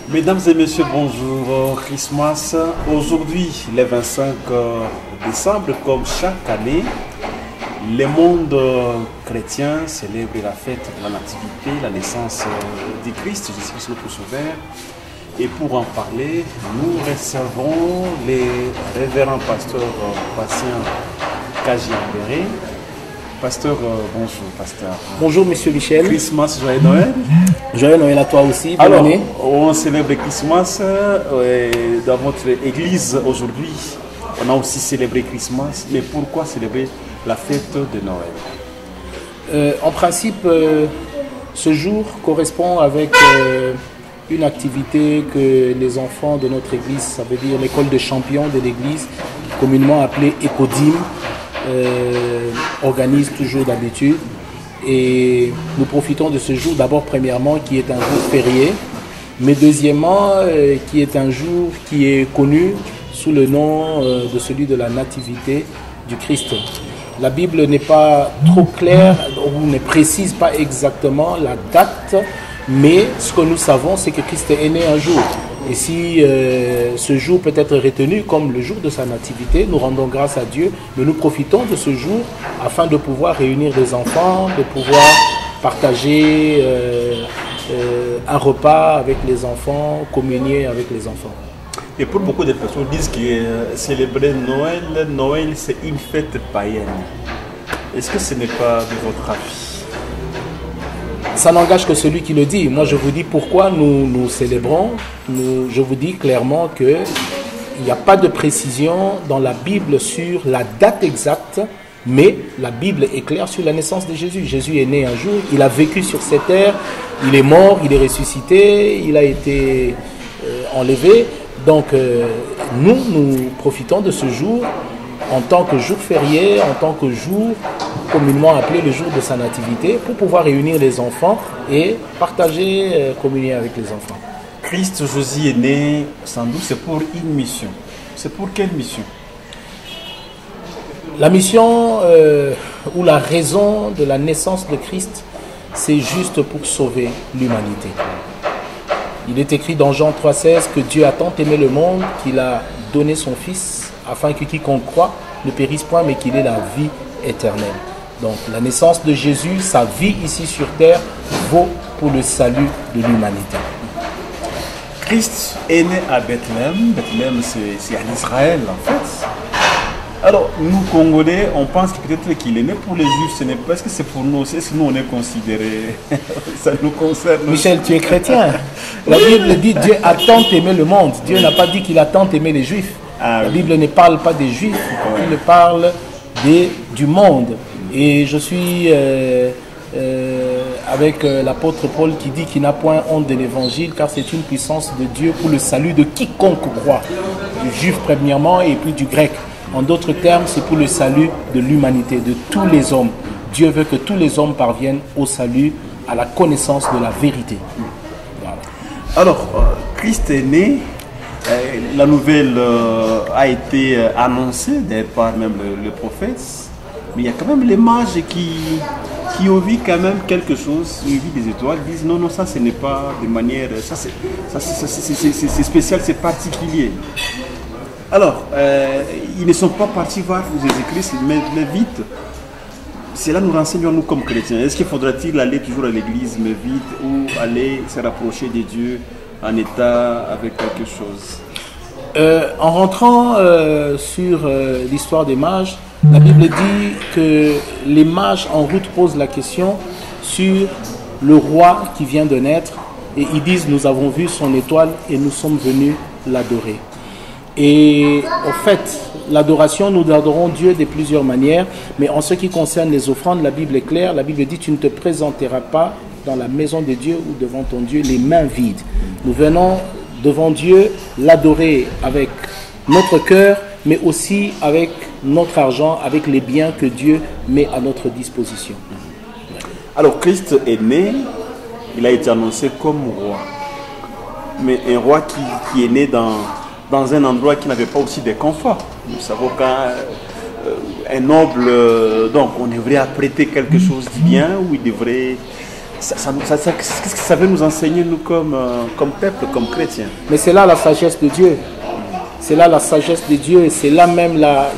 Mesdames et messieurs, bonjour. Christmas. Aujourd'hui, le 25 décembre, comme chaque année, le monde chrétien célèbre la fête de la nativité, la naissance du Christ, Jésus-Christ notre Sauveur. Et pour en parler, nous recevons les révérends pasteurs Patient Kajiambéré. Pasteur, bonjour, pasteur. Bonjour, monsieur Michel. Christmas, joyeux Noël. Joyeux Noël à toi aussi. Bonne année. On célèbre Christmas dans votre église aujourd'hui. On a aussi célébré Christmas. Mais pourquoi célébrer la fête de Noël? En principe, ce jour correspond avec une activité que les enfants de notre église, ça veut dire l'école de champions de l'église, communément appelée Écodime, organise toujours d'habitude. Et nous profitons de ce jour d'abord premièrement qui est un jour férié, mais deuxièmement qui est un jour qui est connu sous le nom de celui de la nativité du Christ. La Bible n'est pas trop claire ou ne précise pas exactement la date, mais ce que nous savons c'est que Christ est né un jour. Et si ce jour peut être retenu comme le jour de sa nativité, nous rendons grâce à Dieu, mais nous profitons de ce jour afin de pouvoir réunir des enfants, de pouvoir partager un repas avec les enfants, communier avec les enfants. Et pour beaucoup de personnes disent que célébrer Noël, Noël c'est une fête païenne. Est-ce que ce n'est pas de votre avis? Ça n'engage que celui qui le dit. Moi, je vous dis pourquoi nous célébrons. Je vous dis clairement qu'il n'y a pas de précision dans la Bible sur la date exacte, mais la Bible est claire sur la naissance de Jésus. Jésus est né un jour, il a vécu sur cette terre, il est mort, il est ressuscité, il a été enlevé. Donc, nous profitons de ce jour en tant que jour férié, en tant que jour communément appelé le jour de sa nativité, pour pouvoir réunir les enfants et partager, communier avec les enfants. Christ Jésus est né, sans doute c'est pour une mission. C'est pour quelle mission? La mission ou la raison de la naissance de Christ, c'est juste pour sauver l'humanité. Il est écrit dans Jean 3,16 que Dieu a tant aimé le monde qu'il a donné son Fils afin que quiconque croit ne périsse point mais qu'il ait la vie éternelle. Donc la naissance de Jésus, sa vie ici sur terre, vaut pour le salut de l'humanité. Christ est né à Bethléem. Bethléem, c'est en Israël en fait. Alors nous Congolais, on pense que peut-être qu'il est né pour les Juifs. Ce n'est pas, est-ce que c'est pour nous? Est-ce que nous on est considérés? Ça nous concerne. Michel, tu es chrétien. La Bible dit Dieu a tant aimé le monde. Dieu n'a pas dit qu'il a tant aimé les Juifs. La Bible ne parle pas des Juifs, elle parle du monde. Et je suis avec l'apôtre Paul qui dit qu'il n'a point honte de l'évangile car c'est une puissance de Dieu pour le salut de quiconque croit, du juif premièrement et puis du grec. En d'autres termes, c'est pour le salut de l'humanité, de tous les hommes. Dieu veut que tous les hommes parviennent au salut, à la connaissance de la vérité. Voilà. Alors, Christ est né. La nouvelle a été annoncée par même le prophète, mais il y a quand même les mages qui ont vu quand même quelque chose, ils ont vu des étoiles, ils disent non, ça ce n'est pas de manière, ça c'est spécial, c'est particulier. Alors, ils ne sont pas partis voir Jésus-Christ, mais vite, cela nous renseigne nous comme chrétiens. Est-ce qu'il faudra-t-il aller toujours à l'église, mais vite, ou aller se rapprocher de Dieu en état avec quelque chose? En rentrant sur l'histoire des mages, la Bible dit que les mages en route posent la question sur le roi qui vient de naître et ils disent nous avons vu son étoile et nous sommes venus l'adorer. Et en fait, l'adoration, nous adorons Dieu de plusieurs manières, mais en ce qui concerne les offrandes, la Bible est claire. La Bible dit tu ne te présenteras pas dans la maison de Dieu ou devant ton Dieu les mains vides. Nous venons devant Dieu l'adorer avec notre cœur, mais aussi avec notre argent, avec les biens que Dieu met à notre disposition. Alors Christ est né, il a été annoncé comme roi, mais un roi qui est né dans un endroit qui n'avait pas aussi de confort. Nous savons qu'un noble, donc on devrait apprêter quelque chose de bien, où il devrait qu'est-ce que ça veut nous enseigner, nous, comme peuple, comme chrétiens? Mais c'est là la sagesse de Dieu. C'est là la sagesse de Dieu et c'est là même la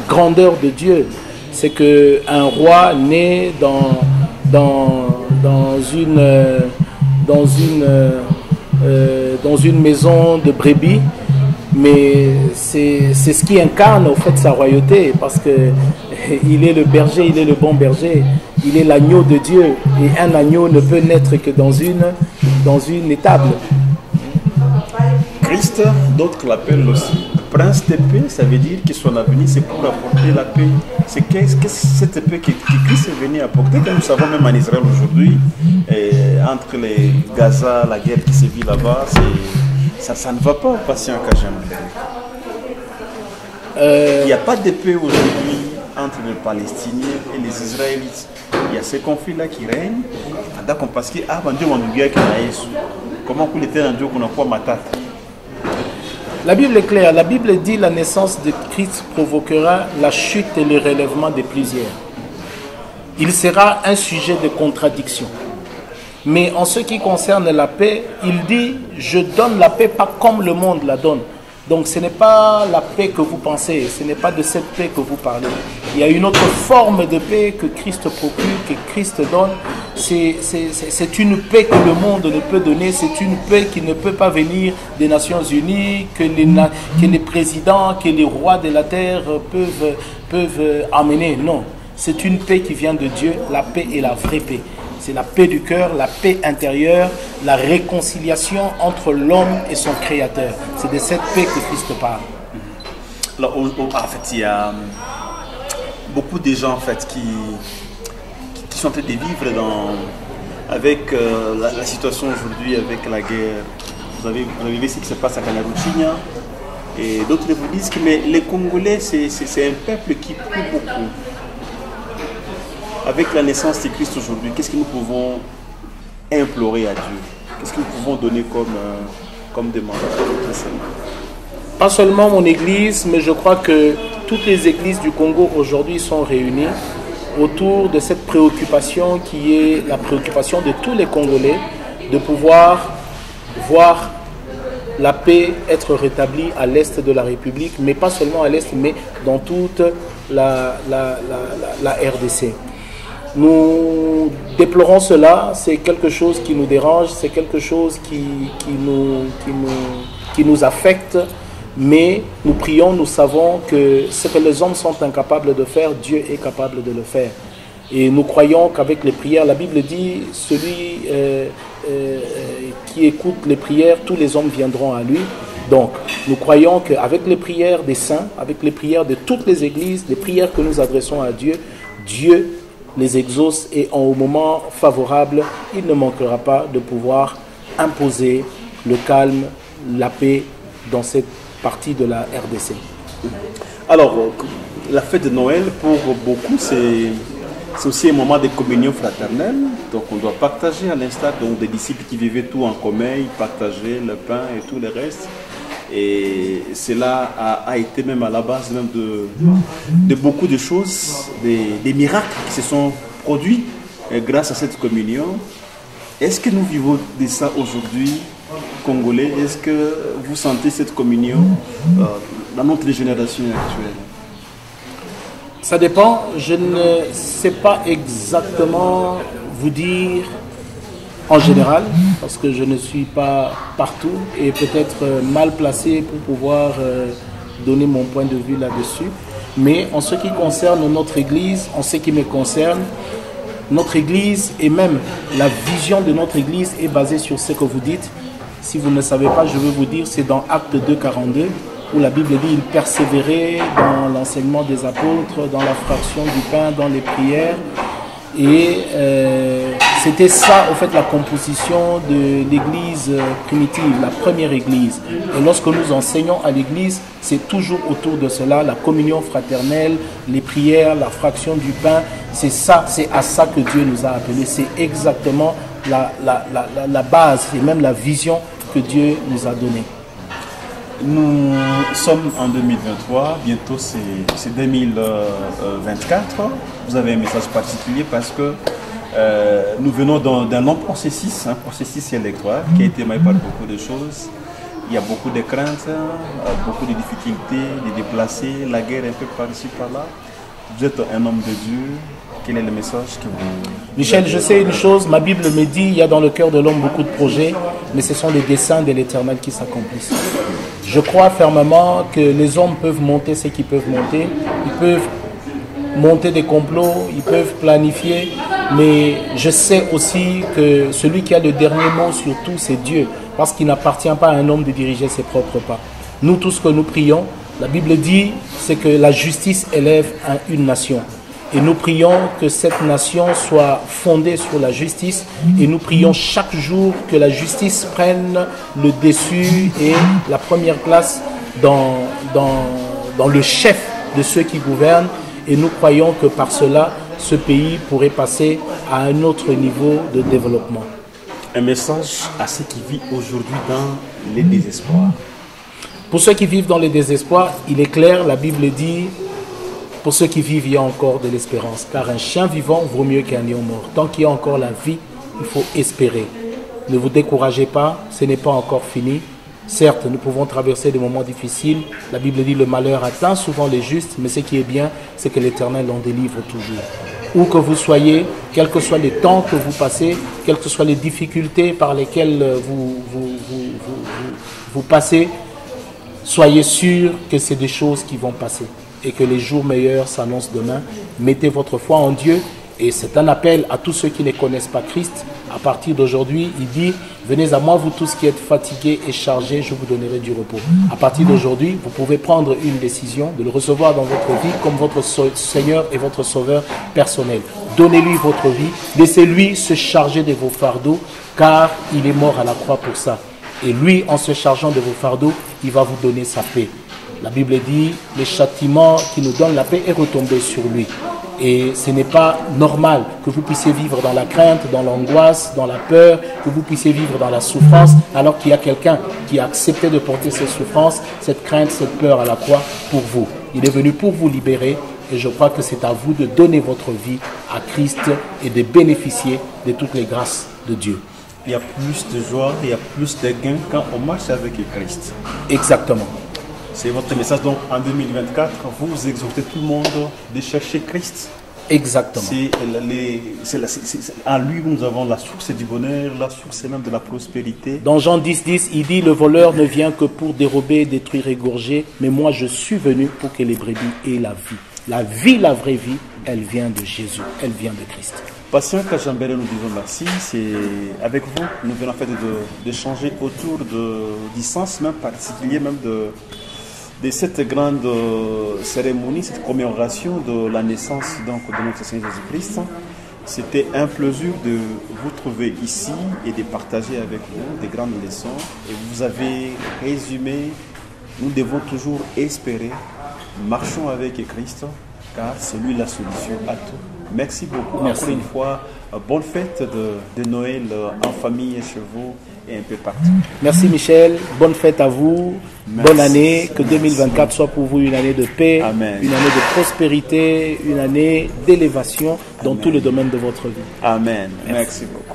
grandeur de Dieu. C'est qu'un roi né dans une maison de brebis, mais c'est ce qui incarne au fait sa royauté, parce que il est le berger, il est le bon berger, il est l'agneau de Dieu, et un agneau ne peut naître que dans une étable. Christ, d'autres l'appellent aussi prince de paix, ça veut dire que son avenir c'est pour apporter la paix. C'est cette paix que Christ est venu apporter, comme nous savons même en Israël aujourd'hui, entre les Gaza, la guerre qui se vit là-bas, ça ne va pas au patient qu'à jamais. Il n'y a pas de paix aujourd'hui entre les Palestiniens et les Israélites. Il y a ces conflits-là qui règnent. Parce que comment vous l'étiez dans Dieu qu'on a quoi matat. La Bible est claire. La Bible dit la naissance de Christ provoquera la chute et le relèvement de plusieurs. Il sera un sujet de contradiction. Mais en ce qui concerne la paix, il dit « Je donne la paix pas comme le monde la donne ». Donc ce n'est pas la paix que vous pensez, ce n'est pas de cette paix que vous parlez. Il y a une autre forme de paix que Christ procure, que Christ donne. C'est une paix que le monde ne peut donner, c'est une paix qui ne peut pas venir des Nations Unies, que les présidents, que les rois de la terre peuvent amener. Non, c'est une paix qui vient de Dieu, la paix est la vraie paix. C'est la paix du cœur, la paix intérieure, la réconciliation entre l'homme et son créateur. C'est de cette paix que Christ parle. Alors, en fait, il y a beaucoup de gens en fait, qui sont en train de vivre avec la situation aujourd'hui, avec la guerre. Vous avez vu ce qui se passe à Kanyaruchinya. Et d'autres vous disent que mais les Congolais, c'est un peuple qui prie beaucoup. Avec la naissance de Christ aujourd'hui, qu'est-ce que nous pouvons implorer à Dieu? Qu'est-ce que nous pouvons donner comme demande? Pas seulement mon église, mais je crois que toutes les églises du Congo aujourd'hui sont réunies autour de cette préoccupation qui est la préoccupation de tous les Congolais, de pouvoir voir la paix être rétablie à l'est de la République, mais pas seulement à l'est, mais dans toute la RDC. Nous déplorons cela, c'est quelque chose qui nous dérange, c'est quelque chose qui nous affecte, mais nous prions, nous savons que ce que les hommes sont incapables de faire, Dieu est capable de le faire. Et nous croyons qu'avec les prières, la Bible dit, celui qui écoute les prières, tous les hommes viendront à lui. Donc, nous croyons qu'avec les prières des saints, avec les prières de toutes les églises, les prières que nous adressons à Dieu, Dieu les exauce et au moment favorable, il ne manquera pas de pouvoir imposer le calme, la paix dans cette partie de la RDC. Alors, la fête de Noël, pour beaucoup, c'est aussi un moment de communion fraternelle. Donc, on doit partager à l'instar des disciples qui vivaient tout en commun, ils partageaient le pain et tout le reste. Et cela a été même à la base même de beaucoup de choses, des miracles qui se sont produits grâce à cette communion. Est-ce que nous vivons de ça aujourd'hui, Congolais? Est-ce que vous sentez cette communion dans notre génération actuelle? Ça dépend. Je ne sais pas exactement vous dire en général, parce que je ne suis pas partout et peut-être mal placé pour pouvoir donner mon point de vue là-dessus. Mais en ce qui concerne notre Église, en ce qui me concerne, notre Église et même la vision de notre Église est basée sur ce que vous dites. Si vous ne savez pas, je vais vous dire, c'est dans Actes 2,42 où la Bible dit « Il persévérait dans l'enseignement des apôtres, dans la fraction du pain, dans les prières. » Et c'était ça, en fait, la composition de l'église primitive, la première église. Et lorsque nous enseignons à l'église, c'est toujours autour de cela, la communion fraternelle, les prières, la fraction du pain. C'est ça, c'est à ça que Dieu nous a appelés. C'est exactement la base et même la vision que Dieu nous a donnée. Nous sommes en 2023, bientôt c'est 2024. Vous avez un message particulier parce que Nous venons d'un long processus, un processus électoral qui a été marqué par beaucoup de choses. Il y a beaucoup de craintes, beaucoup de difficultés, de déplacer, la guerre un peu par-ci, par-là. Vous êtes un homme de Dieu. Quel est le message que vous... Michel, je sais une chose, ma Bible me dit, il y a dans le cœur de l'homme beaucoup de projets, mais ce sont les desseins de l'Éternel qui s'accomplissent. Je crois fermement que les hommes peuvent monter ce qu'ils peuvent monter, ils peuvent monter des complots, ils peuvent planifier, mais je sais aussi que celui qui a le dernier mot sur tout, c'est Dieu, parce qu'il n'appartient pas à un homme de diriger ses propres pas. Nous, tout ce que nous prions, la Bible dit, c'est que la justice élève une nation. Et nous prions que cette nation soit fondée sur la justice, et nous prions chaque jour que la justice prenne le dessus et la première place dans le chef de ceux qui gouvernent. Et nous croyons que par cela, ce pays pourrait passer à un autre niveau de développement. Un message à ceux qui vivent aujourd'hui dans les désespoirs. Pour ceux qui vivent dans le désespoir, il est clair, la Bible dit, pour ceux qui vivent, il y a encore de l'espérance. Car un chien vivant vaut mieux qu'un lion mort. Tant qu'il y a encore la vie, il faut espérer. Ne vous découragez pas, ce n'est pas encore fini. Certes, nous pouvons traverser des moments difficiles. La Bible dit le malheur atteint souvent les justes, mais ce qui est bien, c'est que l'Éternel en délivre toujours. Où que vous soyez, quels que soient les temps que vous passez, quelles que soient les difficultés par lesquelles vous passez, soyez sûrs que c'est des choses qui vont passer et que les jours meilleurs s'annoncent demain. Mettez votre foi en Dieu. Et c'est un appel à tous ceux qui ne connaissent pas Christ. À partir d'aujourd'hui, il dit, venez à moi vous tous qui êtes fatigués et chargés, je vous donnerai du repos. À partir d'aujourd'hui, vous pouvez prendre une décision de le recevoir dans votre vie comme votre Seigneur et votre Sauveur personnel. Donnez-lui votre vie, laissez-lui se charger de vos fardeaux, car il est mort à la croix pour ça. Et lui, en se chargeant de vos fardeaux, il va vous donner sa paix. La Bible dit, le châtiment qui nous donne la paix est retombé sur lui. Et ce n'est pas normal que vous puissiez vivre dans la crainte, dans l'angoisse, dans la peur, que vous puissiez vivre dans la souffrance, alors qu'il y a quelqu'un qui a accepté de porter ces souffrances, cette crainte, cette peur à la croix pour vous. Il est venu pour vous libérer et je crois que c'est à vous de donner votre vie à Christ et de bénéficier de toutes les grâces de Dieu. Il y a plus de joie, il y a plus de gains quand on marche avec Christ. Exactement. C'est votre message donc en 2024, vous exhortez tout le monde de chercher Christ. Exactement. C'est en lui où nous avons la source du bonheur, la source même de la prospérité. Dans Jean 10, il dit, le voleur ne vient que pour dérober, détruire, égorger, mais moi je suis venu pour que les brebis aient la vie. La vie, la vraie vie, elle vient de Jésus, elle vient de Christ. Pasteur Kajambere, nous disons merci. C'est avec vous, nous venons en fait d'échanger autour du sens même particulier même de cette grande cérémonie, cette commémoration de la naissance donc, de notre Seigneur Jésus-Christ. C'était un plaisir de vous trouver ici et de partager avec vous des grandes leçons. Et vous avez résumé, nous devons toujours espérer, marchons avec Christ, car c'est lui la solution à tout. Merci beaucoup. Merci. Encore une fois, bonne fête de Noël en famille et chez vous et un peu partout. Merci Michel, bonne fête à vous, merci. Bonne année, que 2024 soit pour vous une année de paix, Amen. Une année de prospérité, une année d'élévation dans tous les domaines de votre vie. Amen. Merci beaucoup.